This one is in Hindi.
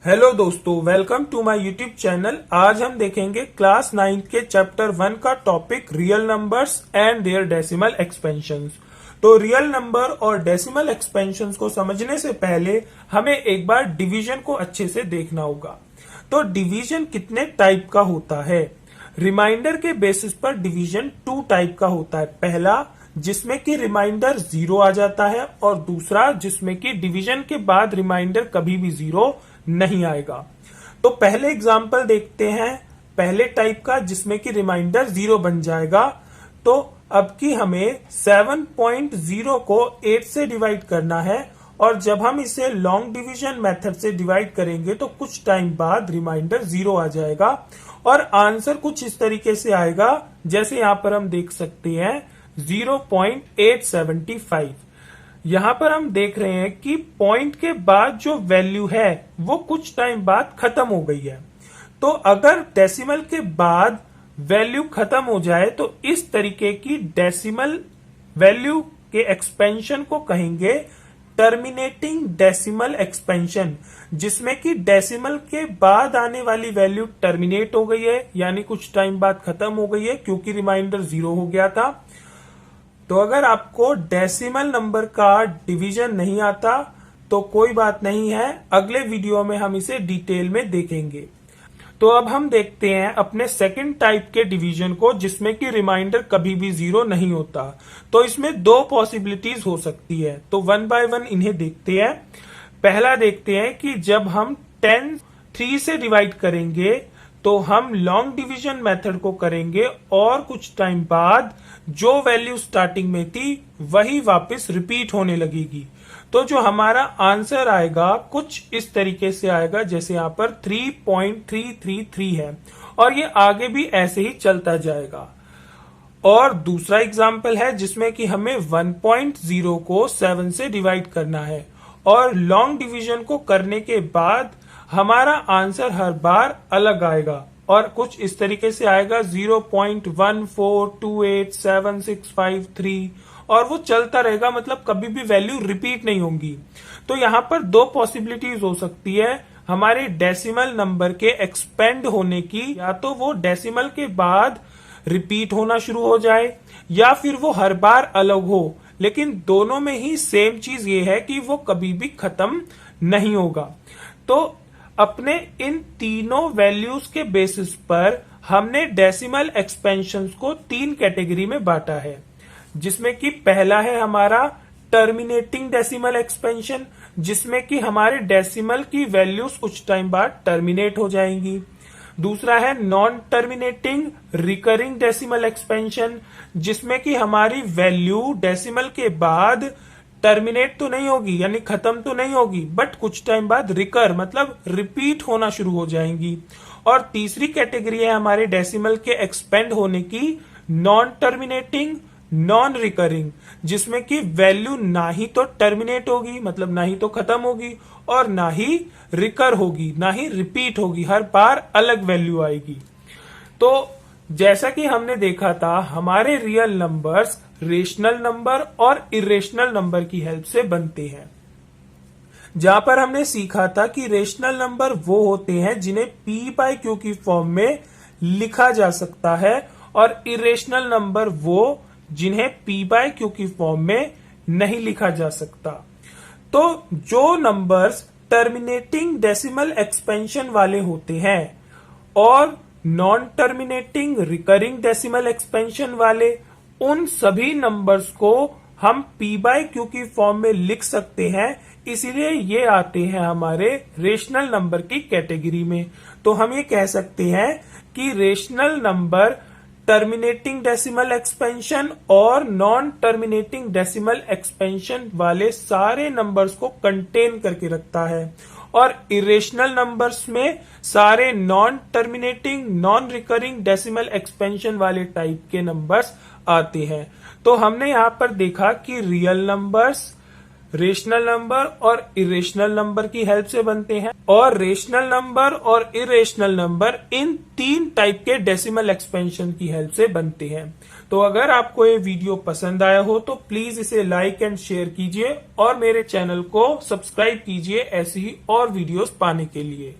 हेलो दोस्तों, welcome to my YouTube channel. आज हम देखेंगे क्लास 9 के चैप्टर 1 का topic real numbers and their decimal expansions. तो रियल नंबर और डेसिमल एक्सपेंशंस को समझने से पहले हमें एक बार डिवीजन को अच्छे से देखना होगा। तो डिवीजन कितने टाइप का होता है? रिमाइंडर के बेसिस पर डिवीजन 2 टाइप का होता है। पहला जिसमें कि रिमाइंडर 0 आ जाता है और दूसरा जिसमें कि डिवीजन के बाद रिमाइंडर कभी भी 0 नहीं आएगा। तो पहले एग्जांपल देखते हैं पहले टाइप का जिसमें कि रिमाइंडर 0 बन जाएगा। तो अब की हमें 7.0 को 8 से डिवाइड करना है और जब हम इसे लॉन्ग डिवीजन मेथड से डिवाइड करेंगे तो कुछ टाइम बाद रिमाइंडर 0 आ जाएगा और आंसर कुछ इस तरीके से आएगा जैसे यहां पर हम देख सकते हैं 0.875। यहां पर हम देख रहे हैं कि पॉइंट के बाद जो वैल्यू है वो कुछ टाइम बाद खत्म हो गई है। तो अगर डेसिमल के बाद वैल्यू खत्म हो जाए तो इस तरीके की डेसिमल वैल्यू के एक्सपेंशन को कहेंगे टर्मिनेटिंग डेसिमल एक्सपेंशन, जिसमें कि डेसिमल के बाद आने वाली वैल्यू टर्मिनेट हो गई है, यानी कुछ टाइम बाद खत्म हो गई है क्योंकि रिमाइंडर 0 हो गया था। तो अगर आपको डेसिमल नंबर का डिवीजन नहीं आता तो कोई बात नहीं है, अगले वीडियो में हम इसे डिटेल में देखेंगे। तो अब हम देखते हैं अपने सेकंड टाइप के डिवीजन को जिसमें कि रिमाइंडर कभी भी 0 नहीं होता। तो इसमें दो पॉसिबिलिटीज हो सकती है, तो वन बाय वन इन्हें देखते हैं। पहला देखते हैं कि जब हम 10 3 से डिवाइड करेंगे तो हम लॉन्ग डिवीजन मेथड को करेंगे और कुछ टाइम बाद जो वैल्यू स्टार्टिंग में थी वही वापस रिपीट होने लगेगी। तो जो हमारा आंसर आएगा कुछ इस तरीके से आएगा जैसे यहाँ पर 3.333 है और ये आगे भी ऐसे ही चलता जाएगा। और दूसरा एग्जाम्पल है जिसमें कि हमें 1.0 को 7 से डिवाइड करना है और लॉन्ग डिवीजन को करने के बाद हमारा आंसर हर बार अलग आएगा और कुछ इस तरीके से आएगा 0.14287653 और वो चलता रहेगा, मतलब कभी भी वैल्यू रिपीट नहीं होंगी। तो यहाँ पर दो पॉसिबिलिटीज हो सकती है हमारे डेसिमल नंबर के एक्सपेंड होने की, या तो वो डेसिमल के बाद रिपीट होना शुरू हो जाए या फिर वो हर बार अलग हो, लेकिन दोनों में ही सेम चीज ये है कि वो कभी भी खत्म नहीं होगा। तो अपने इन तीनों वैल्यूज के बेसिस पर हमने डेसिमल एक्सपेंशंस को 3 कैटेगरी में बांटा है, जिसमें कि पहला है हमारा टर्मिनेटिंग डेसिमल एक्सपेंशन, जिसमें कि हमारे डेसिमल की वैल्यूज कुछ टाइम बाद टर्मिनेट हो जाएंगी। दूसरा है non terminating recurring decimal expansion, जिसमें कि हमारी वैल्यू डेसिमल के बाद टर्मिनेट तो नहीं होगी यानी खत्म तो नहीं होगी, बट कुछ टाइम बाद रिकर मतलब रिपीट होना शुरू हो जाएंगी। और तीसरी कैटेगरी है हमारे डेसिमल के एक्सपेंड होने की नॉन टर्मिनेटिंग नॉन रिकरिंग, जिसमें कि वैल्यू ना ही तो टर्मिनेट होगी मतलब ना ही तो खत्म होगी और ना ही रिकर होगी, ना ही रिपीट होगी, हर बार अलग वैल्यू आएगी। तो जैसा कि हमने देखा था हमारे रियल नंबर्स रेशनल नंबर और इरेशनल नंबर की हेल्प से बनते हैं, जहां पर हमने सीखा था कि रेशनल नंबर वो होते हैं जिन्हें P बाय Q की फॉर्म में लिखा जा सकता है और इरेशनल नंबर वो जिन्हें P बाय Q की फॉर्म में नहीं लिखा जा सकता। तो जो नंबर्स टर्मिनेटिंग डेसिमल एक्सपेंशन वाले होते हैं और non terminating recurring decimal expansion वाले, उन सभी नंबर्स को हम P बाय Q की फॉर्म में लिख सकते हैं, इसीलिए ये आते हैं हमारे रेशनल नंबर की कैटेगरी में। तो हम ये कह सकते हैं कि rational number terminating decimal expansion और नॉन टर्मिनेटिंग डेसिमल एक्सपेंशन वाले सारे नंबर्स को कंटेन करके रखता है और इरेशनल नंबर्स में सारे non terminating non recurring decimal expansion वाले टाइप के नंबर्स आते हैं। तो हमने यहां पर देखा कि रियल नंबर्स रेशनल नंबर और इरेशनल नंबर की हेल्प से बनते हैं और रेशनल नंबर और इरेशनल नंबर इन 3 टाइप के डेसिमल एक्सपेंशन की हेल्प से बनते हैं। तो अगर आपको ये वीडियो पसंद आया हो तो प्लीज इसे लाइक एंड शेयर कीजिए और मेरे चैनल को सब्सक्राइब कीजिए ऐसी ही और वीडियोस पाने के लिए।